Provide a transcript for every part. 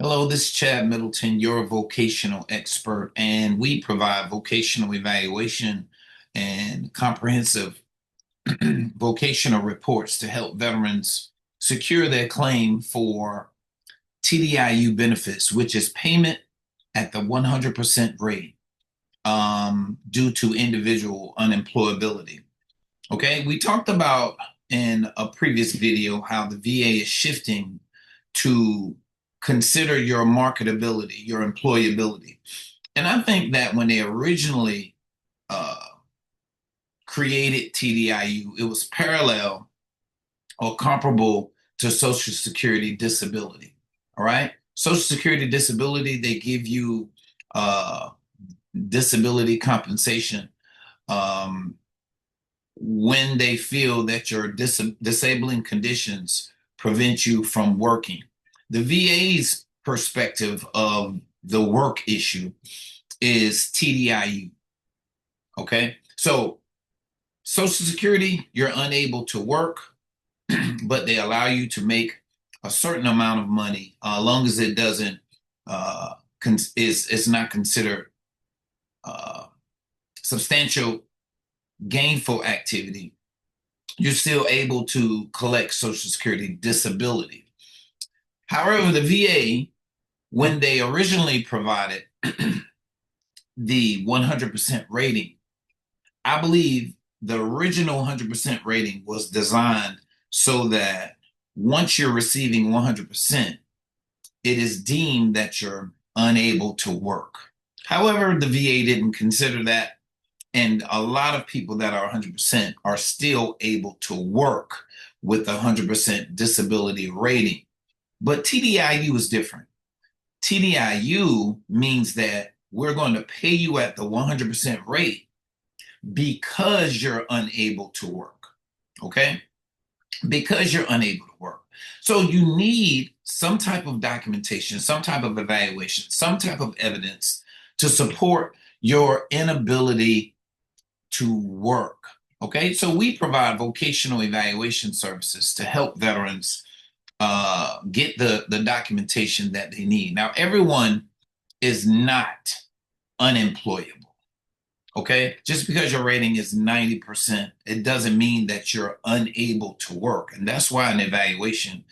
Hello, this is Chad Middleton, your vocational expert, and we provide vocational evaluation and comprehensive vocational reports to help veterans secure their claim for TDIU benefits, which is payment at the 100% rate due to individual unemployability. Okay, we talked about in a previous video how the VA is shifting to consider your marketability, your employability. And I think that when they originally uh, created TDIU, it was parallel or comparable to Social Security disability. All right. Social Security disability, they give you uh, disability compensation um, when they feel that your disabling conditions prevent you from working. The VA's perspective of the work issue is TDIU. Okay. So Social Security, you're unable to work, but they allow you to make a certain amount of money, as long as it doesn't is not considered uh, substantial gainful activity. You're still able to collect Social Security disability. However, the VA, when they originally provided the 100% rating, I believe the original 100% rating was designed so that once you're receiving 100%, it is deemed that you're unable to work. However, the VA didn't consider that, and a lot of people that are 100% are still able to work with a 100% disability rating. But TDIU is different. TDIU means that we're going to pay you at the 100% rate because you're unable to work. Okay? Because you're unable to work. So you need some type of documentation, some type of evaluation, some type of evidence to support your inability to work. Okay? So we provide vocational evaluation services to help veterans get the documentation that they need. Now, everyone is not unemployable. Okay. Just because your rating is 90%, it doesn't mean that you're unable to work. And that's why an evaluation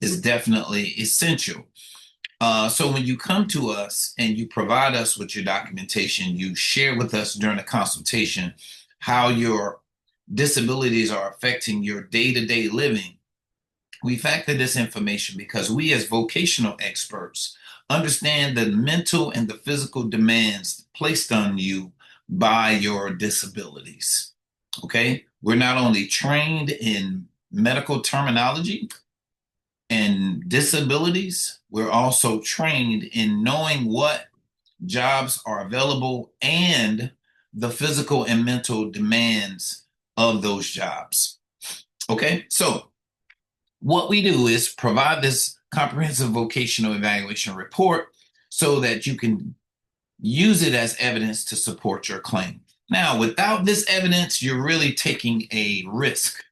is definitely essential. So when you come to us and you provide us with your documentation, you share with us during the consultation how your disabilities are affecting your day-to-day living. We factor this information because we, as vocational experts, understand the mental and the physical demands placed on you by your disabilities. Okay? We're not only trained in medical terminology and disabilities, we're also trained in knowing what jobs are available and the physical and mental demands of those jobs. Okay? So, what we do is provide this comprehensive vocational evaluation report so that you can use it as evidence to support your claim. Now, without this evidence, you're really taking a risk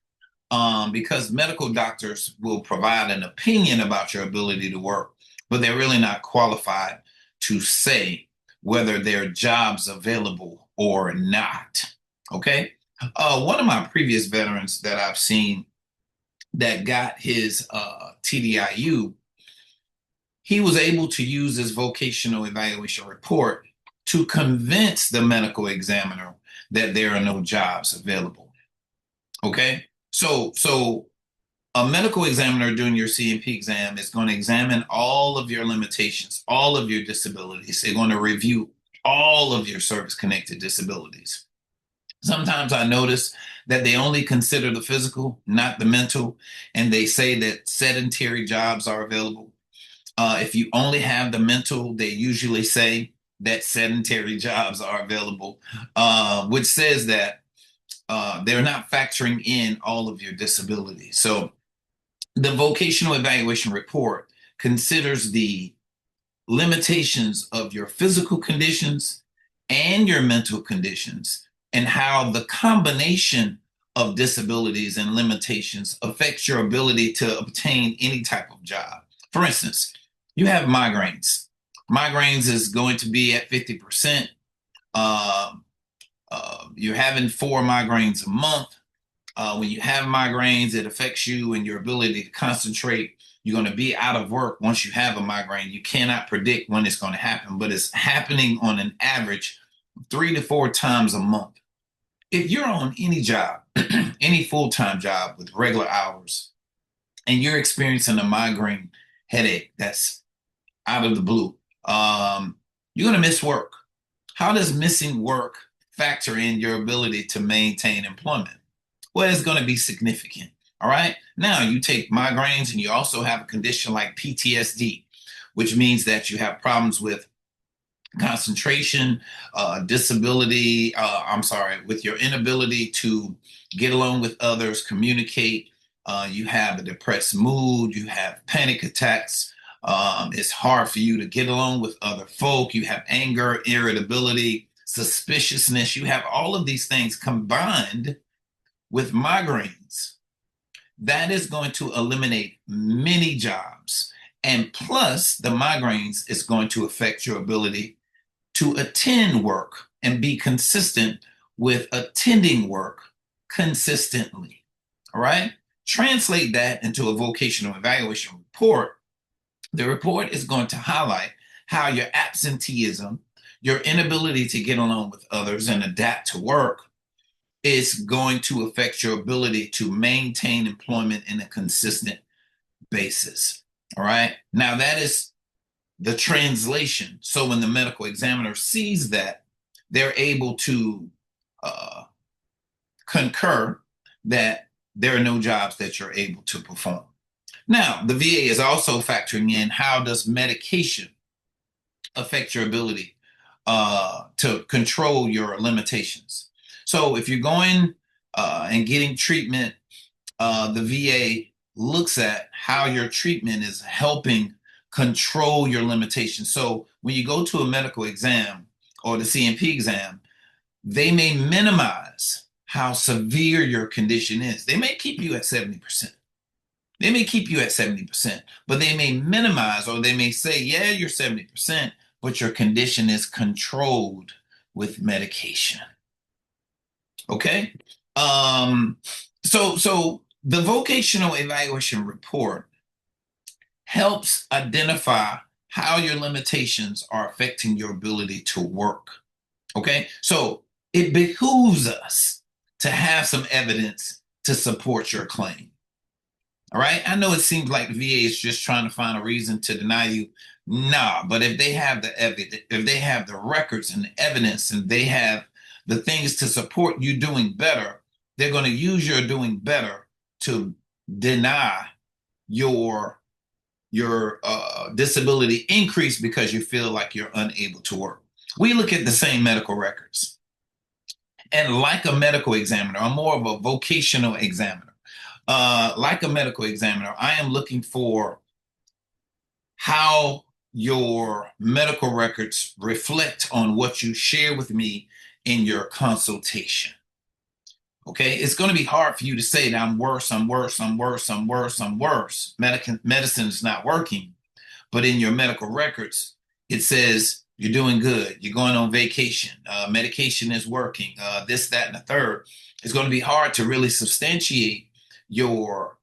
because medical doctors will provide an opinion about your ability to work, but they're really not qualified to say whether there are jobs available or not. Okay. One of my previous veterans that I've seen that got his TDIU, he was able to use his vocational evaluation report to convince the medical examiner that there are no jobs available. Okay, so a medical examiner doing your C&P exam is going to examine all of your limitations, all of your disabilities. They're going to review all of your service-connected disabilities. Sometimes I notice that they only consider the physical, not the mental, and they say that sedentary jobs are available. If you only have the mental, they usually say that sedentary jobs are available, which says that they're not factoring in all of your disabilities. So the vocational evaluation report considers the limitations of your physical conditions and your mental conditions and how the combination of disabilities and limitations affects your ability to obtain any type of job. For instance, you have migraines. Migraines is going to be at 50%. You're having 4 migraines a month. When you have migraines, it affects you and your ability to concentrate. You're going to be out of work once you have a migraine. You cannot predict when it's going to happen, but it's happening on an average 3 to 4 times a month. If you're on any job, any full-time job with regular hours, and you're experiencing a migraine headache that's out of the blue, you're going to miss work. How does missing work factor in your ability to maintain employment? Well, it's going to be significant. All right. Now, you take migraines and you also have a condition like PTSD, which means that you have problems with concentration, disability, with your inability to get along with others, communicate. You have a depressed mood, you have panic attacks. It's hard for you to get along with other folk. You have anger, irritability, suspiciousness. You have all of these things combined with migraines. That is going to eliminate many jobs. And plus, the migraines is going to affect your ability to attend work and be consistent with attending work consistently. All right? Translate that into a vocational evaluation report. The report is going to highlight how your absenteeism, your inability to get along with others and adapt to work, is going to affect your ability to maintain employment in a consistent basis. All right. Now, that is the translation. So when the medical examiner sees that, they're able to concur that there are no jobs that you're able to perform. Now, the VA is also factoring in how does medication affect your ability to control your limitations. So if you're going and getting treatment, the VA looks at how your treatment is helping control your limitations. So when you go to a medical exam or the CMP exam, they may minimize how severe your condition is. They may keep you at 70%. They may keep you at 70%, but they may minimize, or they may say, yeah, you're 70%, but your condition is controlled with medication. Okay. So the vocational evaluation report helps identify how your limitations are affecting your ability to work. Okay. So it behooves us to have some evidence to support your claim. All right. I know it seems like the VA is just trying to find a reason to deny you. Nah, but if they have the evidence, if they have the records and the evidence, and they have the things to support you doing better, they're going to use your doing better to deny your disability increase because you feel like you're unable to work. We look at the same medical records. And like a medical examiner, I'm more of a vocational examiner. Like a medical examiner, I am looking for how your medical records reflect on what you share with me in your consultation. Okay, it's going to be hard for you to say that I'm worse, I'm worse, I'm worse, I'm worse, I'm worse. Medicine is not working, but in your medical records, it says you're doing good, you're going on vacation, medication is working, this, that, and the third. It's going to be hard to really substantiate your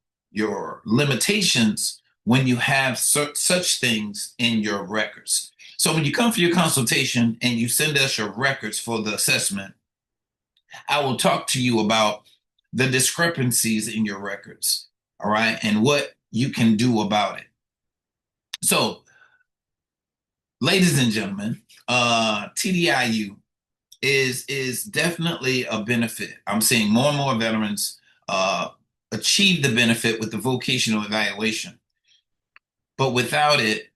limitations when you have such things in your records. So when you come for your consultation and you send us your records for the assessment, I will talk to you about the discrepancies in your records, all right, and what you can do about it. So, ladies and gentlemen, TDIU is definitely a benefit. I'm seeing more and more veterans achieve the benefit with the vocational evaluation. But without it,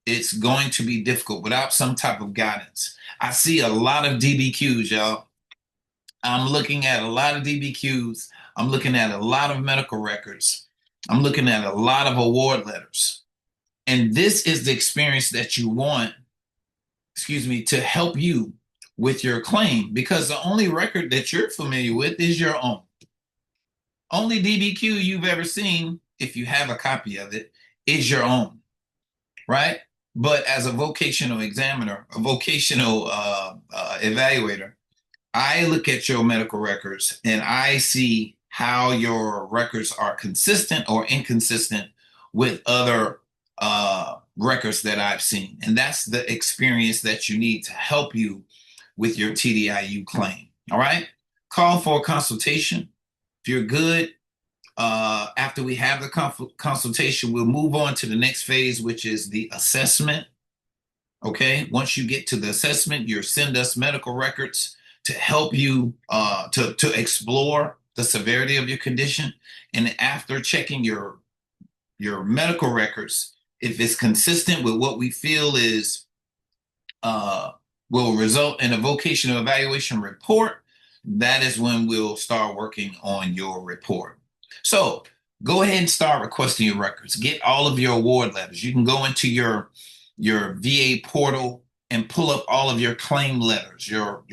it's going to be difficult without some type of guidance. I see a lot of DBQs, y'all. I'm looking at a lot of DBQs. I'm looking at a lot of medical records. I'm looking at a lot of award letters. And this is the experience that you want, to help you with your claim, because the only record that you're familiar with is your own. Only DBQ you've ever seen, if you have a copy of it, is your own. right? But as a vocational examiner, a vocational evaluator, I look at your medical records and I see how your records are consistent or inconsistent with other records that I've seen. And that's the experience that you need to help you with your TDIU claim. All right. Call for a consultation. If you're good, after we have the consultation, we'll move on to the next phase, which is the assessment. Okay. Once you get to the assessment, you'll send us medical records to help you to explore the severity of your condition. And after checking your medical records, if it's consistent with what we feel is uh, will result in a vocational evaluation report, that is when we'll start working on your report. So go ahead and start requesting your records. Get all of your award letters. You can go into your VA portal and pull up all of your claim letters, your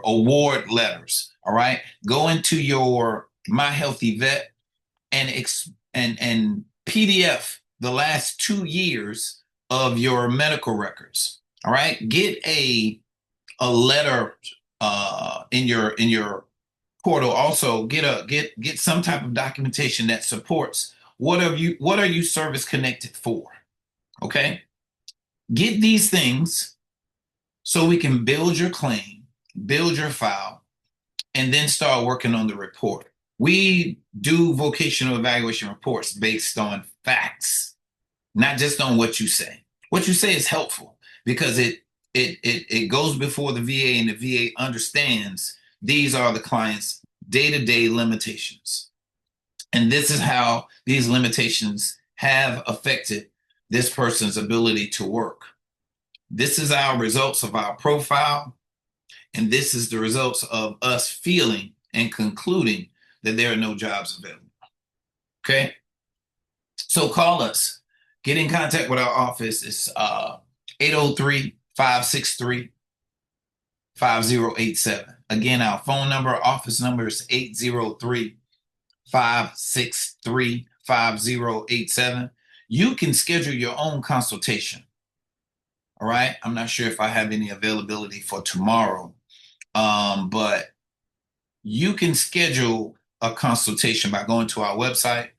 award letters. All right. Go into your My Healthy Vet and and PDF the last 2 years of your medical records. All right. Get a letter in your portal. Also get some type of documentation that supports what are you service connected for. Okay. Get these things so we can build your claim, build your file, and then start working on the report. We do vocational evaluation reports based on facts, not just on what you say. What you say is helpful because it goes before the VA, and the VA understands these are the client's day-to-day limitations. And this is how these limitations have affected this person's ability to work. This is our results of our profile, and this is the results of us feeling and concluding that there are no jobs available. Okay? So call us. Get in contact with our office. It's 803-563-5087. Again, our phone number, office number is 803-563-5087. You can schedule your own consultation. All right. I'm not sure if I have any availability for tomorrow, but you can schedule a consultation by going to our website,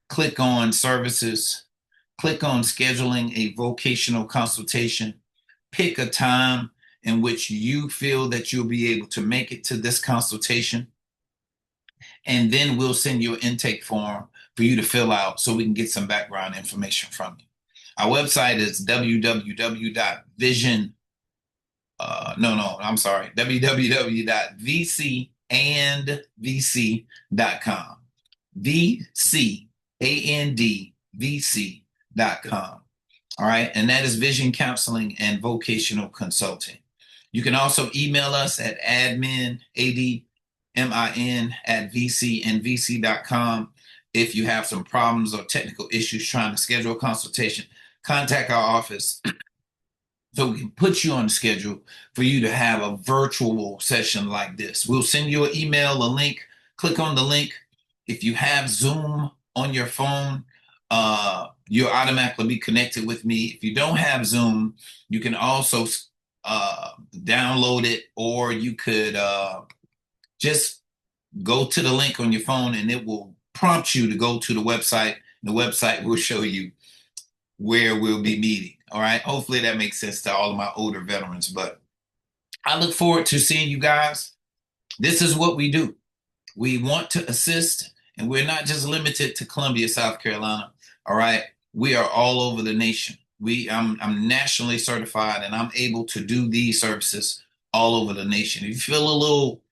click on services, click on scheduling a vocational consultation, pick a time in which you feel that you'll be able to make it to this consultation, and then we'll send you an intake form for you to fill out so we can get some background information from you. Our website is www.vision. I'm sorry, www.vcandvc.com. VCandVC.com. All right. And that is Vision Counseling and Vocational Consulting. You can also email us at admin, ADMIN, at VCandVC.com. If you have some problems or technical issues trying to schedule a consultation, contact our office so we can put you on the schedule for you to have a virtual session like this. We'll send you an email, a link. Click on the link. If you have Zoom on your phone, you'll automatically be connected with me. If you don't have Zoom, you can also download it, or you could just go to the link on your phone and it will prompt you to go to the website. The website will show you where we'll be meeting. All right. Hopefully that makes sense to all of my older veterans, but I look forward to seeing you guys. This is what we do. We want to assist, and we're not just limited to Columbia, South Carolina. All right. We are all over the nation. I'm nationally certified, and I'm able to do these services all over the nation. If you feel a little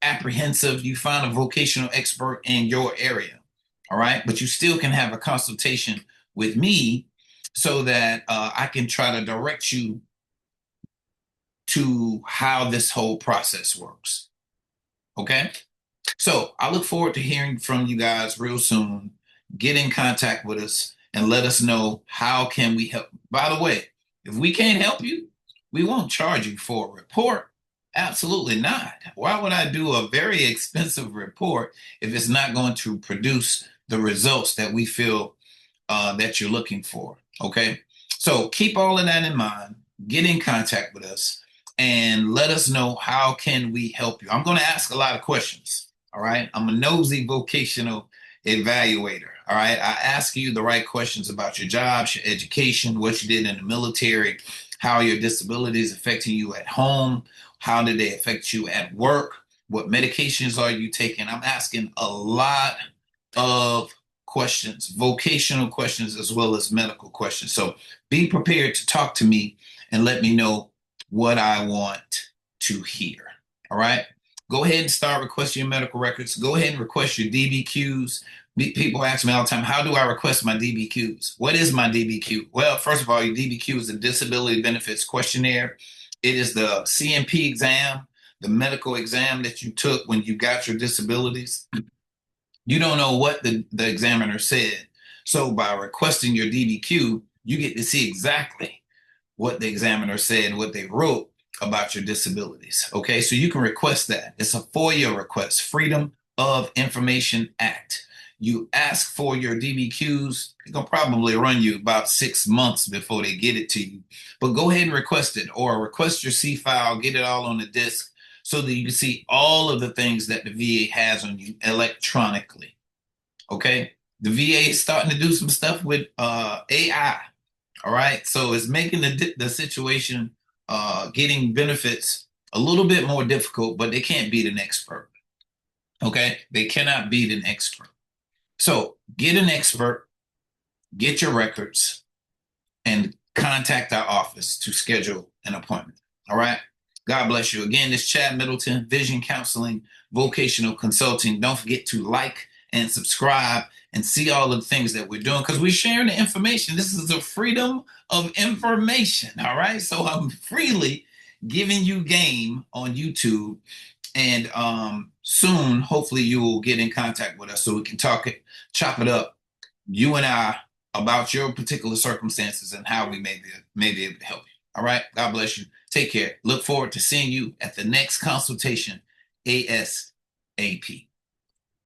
apprehensive, you find a vocational expert in your area. All right. But you still can have a consultation with me so that I can try to direct you to how this whole process works. Okay. So I look forward to hearing from you guys real soon. Get in contact with us and let us know how can we help. By the way, if we can't help you, we won't charge you for a report. Absolutely not. Why would I do a very expensive report if it's not going to produce the results that we feel that you're looking for? Okay. So keep all of that in mind. Get in contact with us and let us know how can we help you. I'm going to ask a lot of questions. All right. I'm a nosy vocational evaluator. All right. I ask you the right questions about your jobs, your education, what you did in the military, how your disabilities affecting you at home, how did they affect you at work, what medications are you taking. I'm asking a lot of questions, vocational questions, as well as medical questions. So be prepared to talk to me and let me know what I want to hear. All right. Go ahead and start requesting your medical records. Go ahead and request your DBQs. People ask me all the time, how do I request my DBQs? What is my DBQ? Well, first of all, your DBQ is a disability benefits questionnaire. It is the CMP exam, the medical exam that you took when you got your disabilities. You don't know what the examiner said. So by requesting your DBQ, you get to see exactly what the examiner said and what they wrote about your disabilities. Okay, so you can request that. It's a FOIA request, Freedom of Information Act. You ask for your DBQs, it's gonna probably run you about 6 months before they get it to you. But go ahead and request it, or request your C file, get it all on the disk so that you can see all of the things that the VA has on you electronically. Okay, the VA is starting to do some stuff with AI. All right, so it's making the situation getting benefits a little bit more difficult, but they can't beat an expert. Okay, they cannot beat an expert. So get an expert, get your records, and contact our office to schedule an appointment. All right. God bless you. Again, this Chad Middleton, Vision Counseling, Vocational Consulting. Don't forget to like and subscribe and see all of the things that we're doing because we're sharing the information. This is a freedom of information. All right. So I'm freely giving you game on YouTube. And soon, hopefully, you will get in contact with us so we can chop it up, you and I, about your particular circumstances and how we may be able to help you. All right. God bless you. Take care. Look forward to seeing you at the next consultation ASAP.